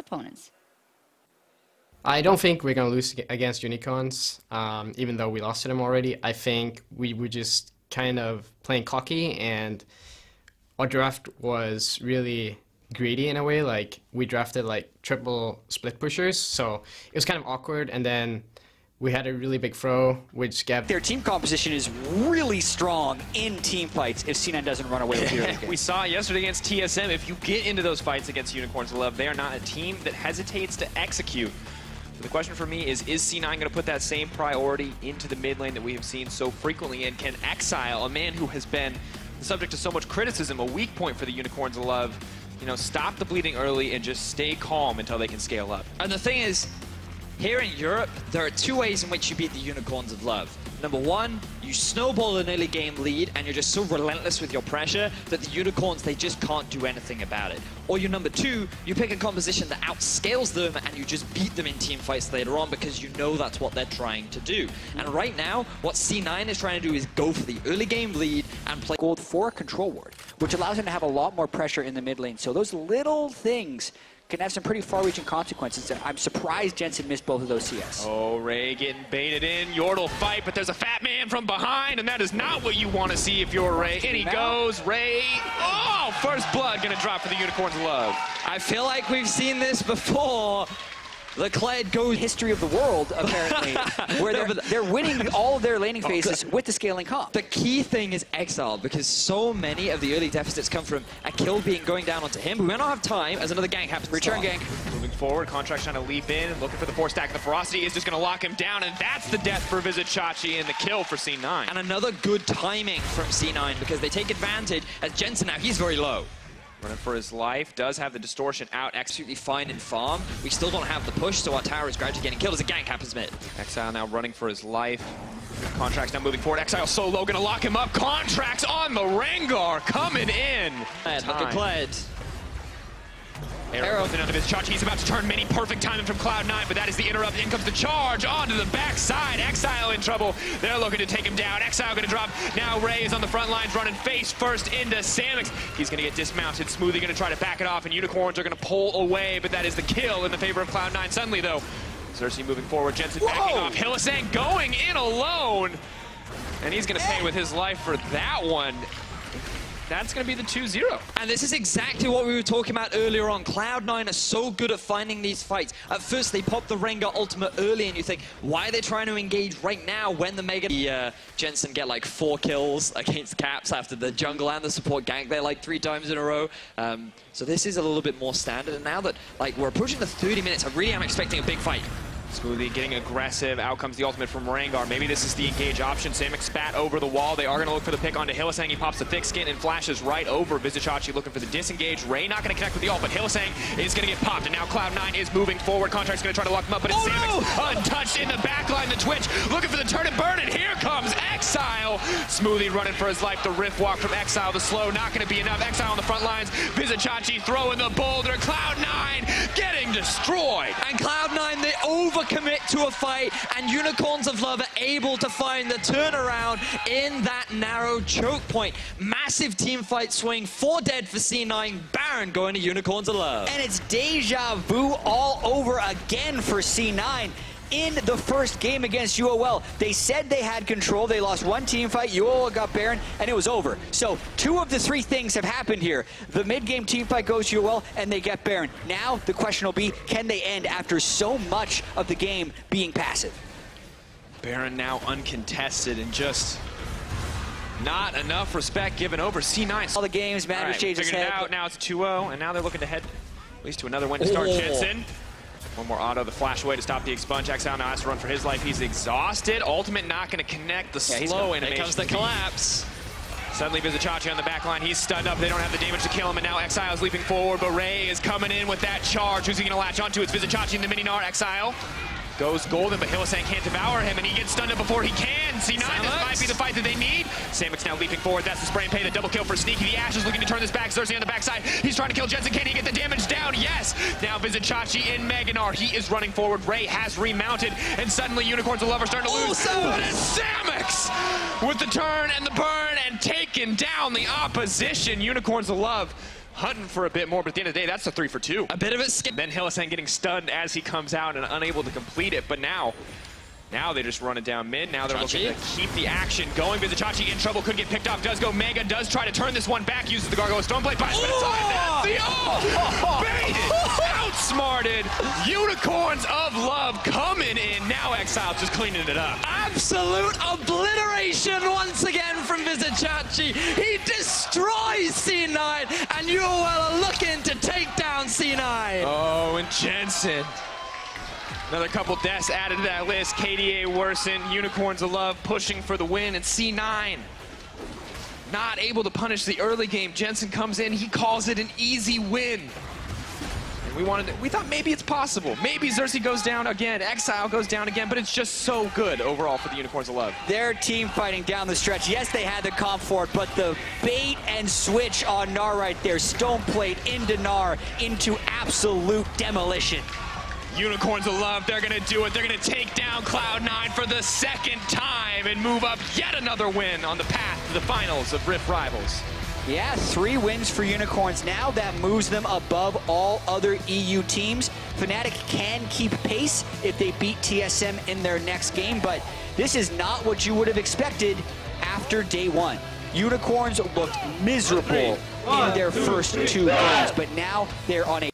opponents? I don't think we're going to lose against Unicorns, even though we lost to them already. I think we were just kind of playing cocky, and our draft was really greedy in a way. Like, we drafted like triple split pushers, so it was kind of awkward, and then we had a really big throw, which gave... Their team composition is really strong in team fights if C9 doesn't run away with the early game. We saw yesterday against TSM, if you get into those fights against Unicorns of Love, they are not a team that hesitates to execute. So the question for me is C9 going to put that same priority into the mid lane that we have seen so frequently, and can Exile, a man who has been the subject to so much criticism, a weak point for the Unicorns of Love, you know, stop the bleeding early and just stay calm until they can scale up? And the thing is, here in Europe, there are two ways in which you beat the Unicorns of Love. Number one, you snowball an early game lead and you're just so relentless with your pressure that the Unicorns, they just can't do anything about it. Or you're number two, you pick a composition that outscales them and you just beat them in team fights later on because you know that's what they're trying to do. And right now, what C9 is trying to do is go for the early game lead and play Gold for a control ward, which allows him to have a lot more pressure in the mid lane. So those little things can have some pretty far-reaching consequences. I'm surprised Jensen missed both of those CS. Oh, Ray getting baited in. Yordle fight, but there's a fat man from behind, and that is not what you want to see if you're Ray. In he goes, Ray. Oh, first blood going to drop for the Unicorns of Love. I feel like we've seen this before. Leclerc goes history of the world, apparently, where they're winning all of their laning phases with the scaling comp. The key thing is Exile, because so many of the early deficits come from a kill being going down onto him. We may not have time as another gank happens. Return gank. Moving forward, Contract's trying to leap in, looking for the 4-stack. The Ferocity is just going to lock him down, and that's the death for Vizicachi and the kill for C9. And another good timing from C9, because they take advantage, as Jensen now, he's very low. Running for his life, does have the distortion out. Absolutely fine in farm. We still don't have the push, so our tower is gradually getting killed as a gank happens mid. Exile now running for his life. Contract's now moving forward. Exile so low, gonna lock him up. Contract's on the Rengar, coming in. Look at Kled. Arrow goes in onto Vizicachi. He's about to turn mini. Perfect timing from Cloud9, but that is the interrupt. In comes the charge onto the backside. Exile in trouble. They're looking to take him down. Exile going to drop. Now Ray is on the front lines running face first into Samix. He's going to get dismounted. Smoothie going to try to back it off, and Unicorns are going to pull away, but that is the kill in the favor of Cloud9. Suddenly, though, Xerxes moving forward. Jensen backing off. Hylissang going in alone, and he's going to pay with his life for that one. That's going to be the 2-0. And this is exactly what we were talking about earlier on. Cloud9 are so good at finding these fights. At first, they pop the Rengar ultimate early, and you think, why are they trying to engage right now when the Mega... Jensen get like 4 kills against Caps after the jungle and the support gank there like 3 times in a row. So this is a little bit more standard. And now that like we're approaching the 30 minutes, I really am expecting a big fight. Smoothie getting aggressive. Out comes the ultimate from Rengar. Maybe this is the engage option. Samix spat over the wall. They are going to look for the pick onto Hylissang. He pops the thick skin and flashes right over Vizicachi looking for the disengage. Ray not going to connect with the ult, but Hylissang is going to get popped. And now Cloud9 is moving forward. Contract's going to try to lock him up, but it's Samix untouched in the backline. The Twitch looking for the turn and burn, and here comes Exile. Smoothie running for his life. The rift walk from Exile. The slow not going to be enough. Exile on the front lines. Vizicachi throwing the boulder. Cloud9 getting destroyed. And Cloud9, they overcommit to a fight, and Unicorns of Love are able to find the turnaround in that narrow choke point. Massive team fight swing, 4 dead for C9, Baron going to Unicorns of Love. And it's deja vu all over again for C9. In the first game against UOL, they said they had control. They lost 1 team fight. UOL got Baron, and it was over. So 2 of the 3 things have happened here. The mid-game team fight goes to UOL, and they get Baron. Now the question will be, can they end after so much of the game being passive? Baron now uncontested and just not enough respect given over. C9. All the games, man, changes figured it head. out. Now it's 2-0, and now they're looking to head at least to another win to start Jensen. One more auto, the flash away to stop the expunge. Exile now has to run for his life. He's exhausted. Ultimate not going to connect. The slow animation. Here comes the collapse. Suddenly Vizicachi on the back line. He's stunned up. They don't have the damage to kill him, and now Exile is leaping forward, but Ray is coming in with that charge. Who's he going to latch onto? It's Vizicachi in the mini-nar. Exile goes golden, but Hylissang can't devour him, and he gets stunned up before he can. C9, this might be the fight that they need. Samix now leaping forward. That's the spray and pay, the double kill for Sneaky. The Ash is looking to turn this back. Xerxes on the backside. He's trying to kill Jensen. Can he get the damage down? Yes. Now Vizicachi in Meganar. He is running forward. Ray has remounted, and suddenly Unicorns of Love are starting to lose. But it's Samix with the turn and the burn and taking down the opposition. Unicorns of Love hunting for a bit more, but at the end of the day, that's a 3 for 2. A bit of a skip. Then Hylissang getting stunned as he comes out and unable to complete it, but now they just run it down mid. Now they're looking to keep the action going. Vizichachi in trouble, could get picked off, does go Mega, does try to turn this one back, uses the Gargoyle Stoneblade, buys a bit of time, that's the baited, outsmarted, Unicorns of Love coming in. Now Exile just cleaning it up. Absolute obliteration once again from Vizichachi. He destroys C9, and UOL are looking to take down C9. Oh, and Jensen. Another couple deaths added to that list. KDA worsened, Unicorns of Love pushing for the win, and C9 not able to punish the early game. Jensen comes in, he calls it an easy win. And we thought maybe it's possible. Maybe Xerxes goes down again, Exile goes down again, but it's just so good overall for the Unicorns of Love. Their team fighting down the stretch. Yes, they had the comp for it, but the bait and switch on Gnar right there. Stone plate into Gnar into absolute demolition. Unicorns of Love, they're gonna do it. They're gonna take down Cloud9 for the second time and move up yet another win on the path to the finals of Rift Rivals. Yeah, 3 wins for Unicorns now. That moves them above all other EU teams. Fnatic can keep pace if they beat TSM in their next game, but this is not what you would have expected after day 1. Unicorns looked miserable in their first 2 games, but now they're on a